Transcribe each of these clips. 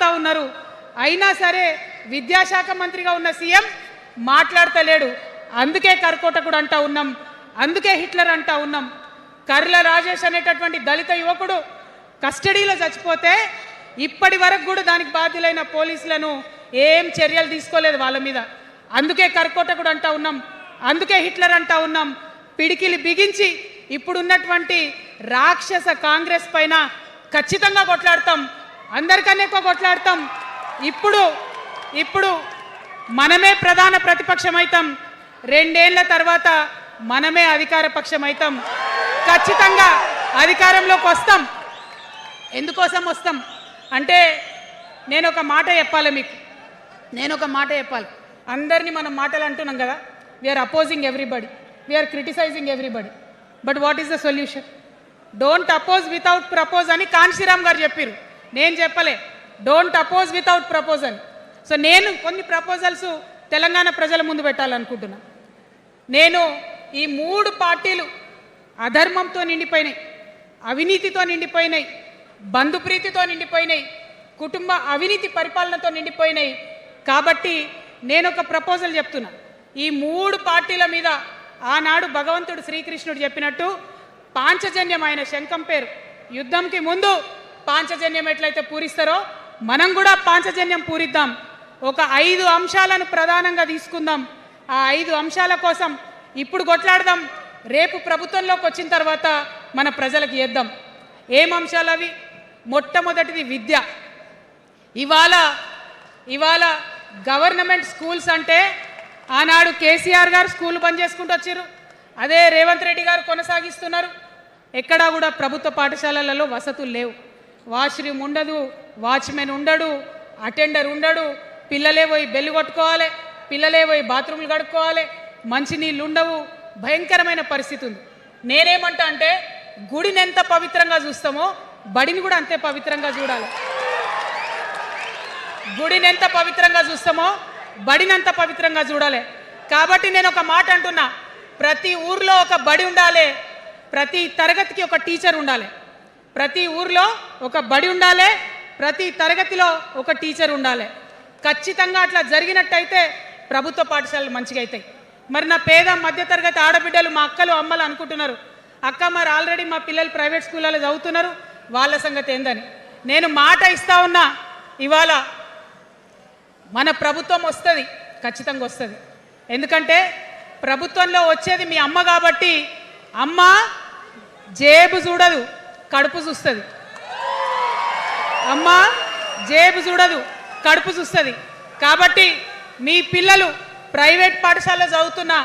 మాట్లాడుతూ ఉన్నారు. అయినా సరే విద్యాశాఖ మంత్రిగా ఉన్న సీఎం మాట్లాడతలేడు. అందుకే కర్కోటకుడు అంటా ఉన్నాం, అందుకే హిట్లర్ అంటా ఉన్నాం. కర్ల రాజేష్ అనేటటువంటి దళిత యువకుడు కస్టడీలో చచ్చిపోతే ఇప్పటి వరకు కూడా దానికి బాధ్యులైన పోలీసులను ఏం చర్యలు తీసుకోలేదు వాళ్ళ మీద. అందుకే కర్కోటకుడు అంటా ఉన్నాం, అందుకే హిట్లర్ అంటా ఉన్నాం. పిడికిలి బిగించి ఇప్పుడున్నటువంటి రాక్షస కాంగ్రెస్ పైన ఖచ్చితంగా కొట్లాడతాం, అందరికన్నా ఎక్కువ కొట్లాడతాం. ఇప్పుడు మనమే ప్రధాన ప్రతిపక్షం అవుతాం, 2 ఏళ్ల తర్వాత మనమే అధికార పక్షం అవుతాం. ఖచ్చితంగా అధికారంలోకి వస్తాం. ఎందుకోసం వస్తాం అంటే నేను ఒక మాట చెప్పాలి మీకు, అందరినీ మనం మాటలు అంటున్నాం కదా, we are opposing everybody, we are criticizing everybody, but what is the solution? Don't oppose without propose అని కాన్షీరామ్ గారు చెప్పారు, నేను చెప్పలే. డోంట్ అపోజ్ వితౌట్ ప్రపోజ్ అని. సో నేను కొన్ని ప్రపోజల్స్ తెలంగాణ ప్రజల ముందు పెట్టాలనుకుంటున్నా. నేను ఈ 3 పార్టీలు అధర్మంతో నిండిపోయినాయి, అవినీతితో నిండిపోయినాయి, బంధుప్రీతితో నిండిపోయినాయి, కుటుంబ అవినీతి పరిపాలనతో నిండిపోయినాయి. కాబట్టి నేను ఒక ప్రపోజల్ చెప్తున్నా. ఈ 3 పార్టీల మీద ఆనాడు భగవంతుడు శ్రీకృష్ణుడు చెప్పినట్టు పాంచజన్యం, ఆయన శంఖం పేరు, యుద్ధంకి ముందు పాంచజన్యం ఎట్లయితే పూరిస్తారో మనం కూడా పాంచజన్యం పూరిద్దాం. ఒక 5 అంశాలను ప్రధానంగా తీసుకుందాం. ఆ 5 అంశాల కోసం ఇప్పుడు కొట్లాడదాం, రేపు ప్రభుత్వంలోకి వచ్చిన తర్వాత మన ప్రజలకు ఇద్దాం. ఏం అంశాలు అవి? మొట్టమొదటిది విద్య. ఇవాళ గవర్నమెంట్ స్కూల్స్ అంటే ఆనాడు కేసీఆర్ గారు స్కూల్ బంద్ చేసుకుంటూ వచ్చారు, అదే రేవంత్ రెడ్డి గారు కొనసాగిస్తున్నారు. ఎక్కడా కూడా ప్రభుత్వ పాఠశాలలలో వసతులు లేవు. వాష్రూమ్ ఉండదు, వాచ్మెన్ ఉండడు, అటెండర్ ఉండడు, పిల్లలే పోయి బెల్లు కొట్టుకోవాలి, పిల్లలే పోయి బాత్రూమ్లు కడుక్కోవాలి, మంచినీళ్ళు ఉండవు, భయంకరమైన పరిస్థితి ఉంది. నేనేమంటా అంటే గుడిని ఎంత పవిత్రంగా చూస్తామో బడిని కూడా అంతే పవిత్రంగా చూడాలి. గుడిని ఎంత పవిత్రంగా చూస్తామో బడిని అంత పవిత్రంగా చూడాలి. కాబట్టి నేను ఒక మాట అంటున్నా, ప్రతి ఊర్లో ఒక బడి ఉండాలి, ప్రతి తరగతికి ఒక టీచర్ ఉండాలి. ప్రతి ఊర్లో ఒక బడి ఉండాలి, ప్రతి తరగతిలో ఒక టీచర్ ఉండాలి. ఖచ్చితంగా అట్లా జరిగినట్టయితే ప్రభుత్వ పాఠశాలలు మంచిగా అవుతాయి. మరి నా పేద మధ్యతరగతి ఆడబిడ్డలు, మా అక్కలు అమ్మలు అనుకుంటున్నారు, అక్క మరి ఆల్రెడీ మా పిల్లలు ప్రైవేట్ స్కూళ్ళలో చదువుతున్నారు, వాళ్ళ సంగతి ఏందని. నేను మాట ఇస్తా ఉన్నా, ఇవాళ మన ప్రభుత్వం వస్తుంది, ఖచ్చితంగా వస్తుంది. ఎందుకంటే ప్రభుత్వంలో వచ్చేది మీ అమ్మ కాబట్టి, అమ్మ జేబు చూడదు, కడుపు చూస్తుంది. అమ్మ జేబు చూడదు, కడుపు చూస్తుంది. కాబట్టి మీ పిల్లలు ప్రైవేట్ పాఠశాలలో చదువుతున్నా,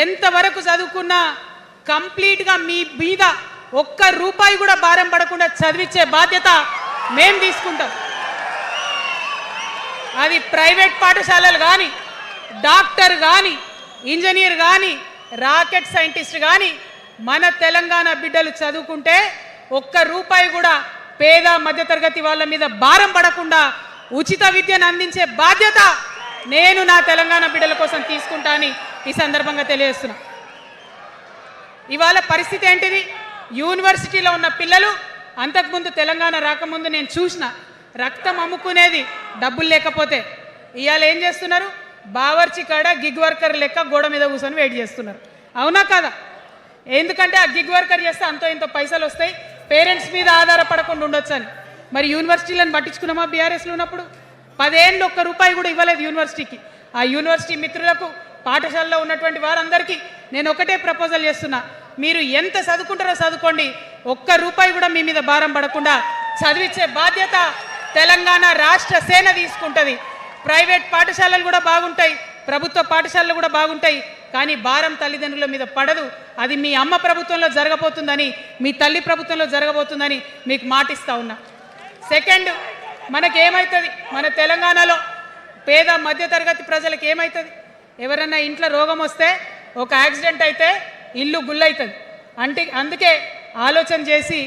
ఎంతవరకు చదువుకున్నా కంప్లీట్గా మీ మీద ఒక్క రూపాయి కూడా భారం పడకుండా చదివించే బాధ్యత మేము తీసుకుంటాం. అది ప్రైవేట్ పాఠశాలలు కానీ, డాక్టర్ కానీ, ఇంజనీర్ కానీ, రాకెట్ సైంటిస్ట్ కానీ మన తెలంగాణ బిడ్డలు చదువుకుంటే ఒక్క రూపాయి కూడా పేద మధ్యతరగతి వాళ్ళ మీద భారం పడకుండా ఉచిత విద్యను అందించే బాధ్యత నేను నా తెలంగాణ బిడ్డల కోసం తీసుకుంటా అని ఈ సందర్భంగా తెలియజేస్తున్నా. ఇవాళ పరిస్థితి ఏంటిది? యూనివర్సిటీలో ఉన్న పిల్లలు అంతకుముందు తెలంగాణ రాకముందు నేను చూసిన రక్తం అమ్ముకునేది డబ్బులు లేకపోతే. ఇవాళ ఏం చేస్తున్నారు? బావర్చి కాడ గిగ్ వర్కర్ లెక్క గోడ మీద కూర్చొని వెయిట్ చేస్తున్నారు. అవునా కదా? ఎందుకంటే ఆ గిగ్ వర్కర్ చేస్తే అంతో ఇంతో పైసలు వస్తాయి, పేరెంట్స్ మీద ఆధారపడకుండా ఉండొచ్చు అని. మరి యూనివర్సిటీలను పట్టించుకున్నామా? బీఆర్ఎస్లో ఉన్నప్పుడు 10 ఏళ్ళు ఒక్క రూపాయి కూడా ఇవ్వలేదు యూనివర్సిటీకి. ఆ యూనివర్సిటీ మిత్రులకు, పాఠశాలలో ఉన్నటువంటి వారందరికీ నేను ఒకటే ప్రపోజల్ చేస్తున్నా, మీరు ఎంత చదువుకుంటారో చదువుకోండి, ఒక్క రూపాయి కూడా మీ మీద భారం పడకుండా చదివించే బాధ్యత తెలంగాణ రాష్ట్ర సేన తీసుకుంటుంది. ప్రైవేట్ పాఠశాలలు కూడా బాగుంటాయి, ప్రభుత్వ పాఠశాలలు కూడా బాగుంటాయి, కానీ భారం తల్లిదండ్రుల మీద పడదు. అది మీ అమ్మ ప్రభుత్వంలో జరగబోతుందని, మీ తల్లి ప్రభుత్వంలో జరగబోతుందని మీకు మాటిస్తా ఉన్నా. సెకండ్, మనకేమవుతుంది? మన తెలంగాణలో పేద మధ్యతరగతి ప్రజలకు ఏమవుతుంది? ఎవరన్నా ఇంట్లో రోగం వస్తే, ఒక యాక్సిడెంట్ అయితే ఇల్లు గుల్లవుతుంది. అందుకే ఆలోచన చేసి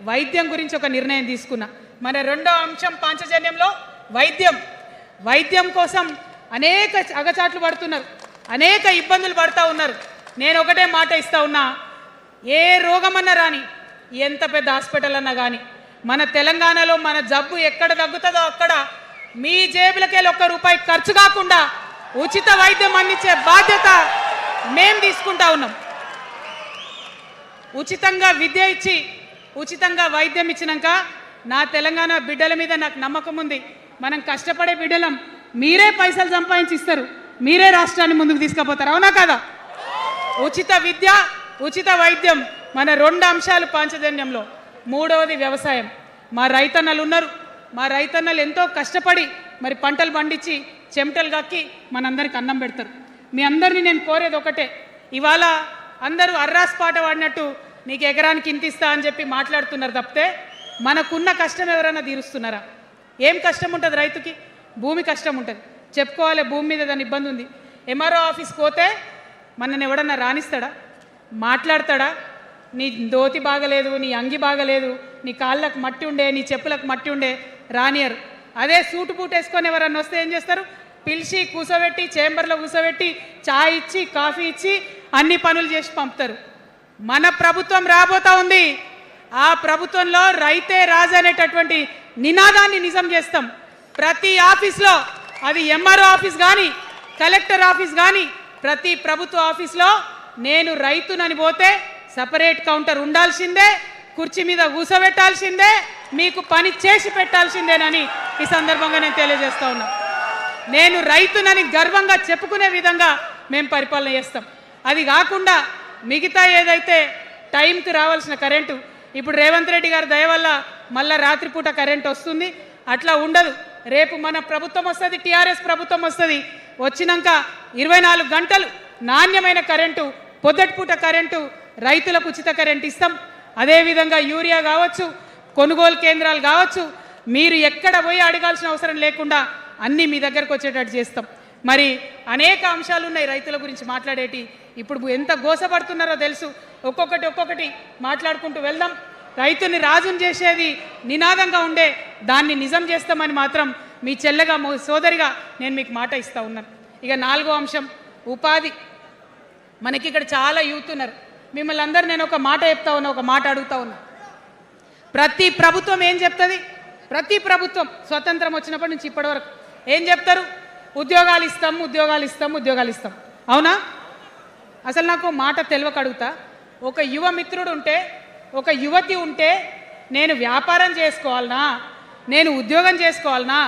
వైద్యం గురించి ఒక నిర్ణయం తీసుకున్నా. మన రెండో అంశం పాంచజన్యంలో వైద్యం కోసం అనేక అగచాట్లు పడుతున్నారు, అనేక ఇబ్బందులు పడుతూ ఉన్నారు. నేను ఒకటే మాట ఇస్తా ఉన్నా, ఏ రోగమన్నా రాని, ఎంత పెద్ద హాస్పిటల్ అన్నా కానీ, మన తెలంగాణలో మన జబ్బు ఎక్కడ తగ్గుతుందో అక్కడ మీ జేబులకెళ్ళి ఒక్క రూపాయి ఖర్చు కాకుండా ఉచిత వైద్యం అందించే బాధ్యత మేం తీసుకుంటా ఉన్నాం. ఉచితంగా విద్య ఇచ్చి ఉచితంగా వైద్యం ఇచ్చినాక నా తెలంగాణ బిడ్డల మీద నాకు నమ్మకం ఉంది. మనం కష్టపడే బిడ్డలం, మీరే పైసలు సంపాదించి ఇస్తారు, మీరే రాష్ట్రాన్ని ముందుకు తీసుకుపోతారు. అవునా కదా? ఉచిత విద్య, ఉచిత వైద్యం మన 2 అంశాలు పాంచజన్యంలో. 3వది వ్యవసాయం. మా రైతన్నలు ఉన్నారు, మా రైతన్నలు ఎంతో కష్టపడి మరి పంటలు పండించి చెమటలు కక్కి మనందరికి అన్నం పెడతారు. మీ అందరినీ నేను కోరేది ఒకటే, ఇవాళ అందరూ అర్రాస్ పాట వాడినట్టు నీకు ఎకరానికి ఇంత ఇస్తా అని చెప్పి మాట్లాడుతున్నారు తప్పితే మనకున్న కష్టం ఎవరైనా తీరుస్తున్నారా? ఏం కష్టం ఉంటుంది రైతుకి? భూమి కష్టం ఉంటుంది, చెప్పుకోవాలి. భూమి మీద దాని ఇబ్బంది ఉంది. ఎంఆర్ఓ ఆఫీస్కి పోతే మనని ఎవడన్నా రాణిస్తాడా? మాట్లాడతాడా? నీ దోతి బాగలేదు, నీ అంగి బాగలేదు, నీ కాళ్ళకు మట్టి ఉండే, నీ చెప్పులకు మట్టి ఉండే రానియరు. అదే సూటు బూట్ వేసుకొని ఎవరన్నా వస్తే ఏం చేస్తారు? పిలిచి కూర్చోబెట్టి చేంబర్లో కూర్చోబెట్టి చాయ్ ఇచ్చి కాఫీ ఇచ్చి అన్ని పనులు చేసి పంపుతారు. మన ప్రభుత్వం రాబోతా ఉంది. ఆ ప్రభుత్వంలో రైతే రాజు అనేటటువంటి నినాదాన్ని నిజం చేస్తాం. ప్రతి ఆఫీస్లో, అది ఎంఆర్ఓ ఆఫీస్ కానీ కలెక్టర్ ఆఫీస్ కానీ ప్రతి ప్రభుత్వ ఆఫీస్లో నేను రైతునని పోతే సపరేట్ కౌంటర్ ఉండాల్సిందే, కుర్చీ మీద కూసబెట్టాల్సిందే, మీకు పని చేసి పెట్టాల్సిందేనని ఈ సందర్భంగా నేను తెలియజేస్తా ఉన్నా. నేను రైతునని గర్వంగా చెప్పుకునే విధంగా మేము పరిపాలన చేస్తాం. అది కాకుండా మిగతా ఏదైతే టైంకి రావాల్సిన కరెంటు, ఇప్పుడు రేవంత్ రెడ్డి గారి దయ వల్ల మళ్ళీ రాత్రిపూట కరెంట్ వస్తుంది. అట్లా ఉండదు. రేపు మన ప్రభుత్వం వస్తుంది, టీఆర్ఎస్ ప్రభుత్వం వస్తుంది. వచ్చినాక 24 గంటలు నాణ్యమైన కరెంటు, పొద్దటిపూట కరెంటు, రైతులకు ఉచిత కరెంట్ ఇస్తాం. అదేవిధంగా యూరియా కావచ్చు, కొనుగోలు కేంద్రాలు కావచ్చు, మీరు ఎక్కడ పోయి అడగాల్సిన అవసరం లేకుండా అన్నీ మీ దగ్గరకు వచ్చేటట్టు చేస్తాం. మరి అనేక అంశాలు ఉన్నాయి రైతుల గురించి మాట్లాడేటి. ఇప్పుడు ఎంత గోసపడుతున్నారో తెలుసు. ఒక్కొక్కటి మాట్లాడుకుంటూ వెళ్దాం. రైతుని రాజుని చేసేది నినాదంగా ఉండే దాన్ని నిజం చేస్తామని మాత్రం మీ చెల్లెగా సోదరిగా నేను మీకు మాట ఇస్తా ఉన్నాను. ఇక 4వ అంశం ఉపాధి. మనకి ఇక్కడ చాలా యూత్ ఉన్నారు. మిమ్మల్ని అందరూ నేను ఒక మాట చెప్తా ఉన్నా, ఒక మాట అడుగుతా ఉన్నా. ప్రతి ప్రభుత్వం ఏం చెప్తుంది? ప్రతి ప్రభుత్వం స్వతంత్రం వచ్చినప్పటి నుంచి ఇప్పటి వరకు ఏం చెప్తారు? ఉద్యోగాలు ఇస్తాం, ఉద్యోగాలు ఇస్తాం, ఉద్యోగాలు ఇస్తాం. అవునా? అసలు నాకు మాట తెలియక అడుగుతా. ఒక యువ మిత్రుడు ఉంటే, ఒక యువతి ఉంటే నేను వ్యాపారం చేసుకోవాలనా, నేను ఉద్యోగం చేసుకోవాలనా,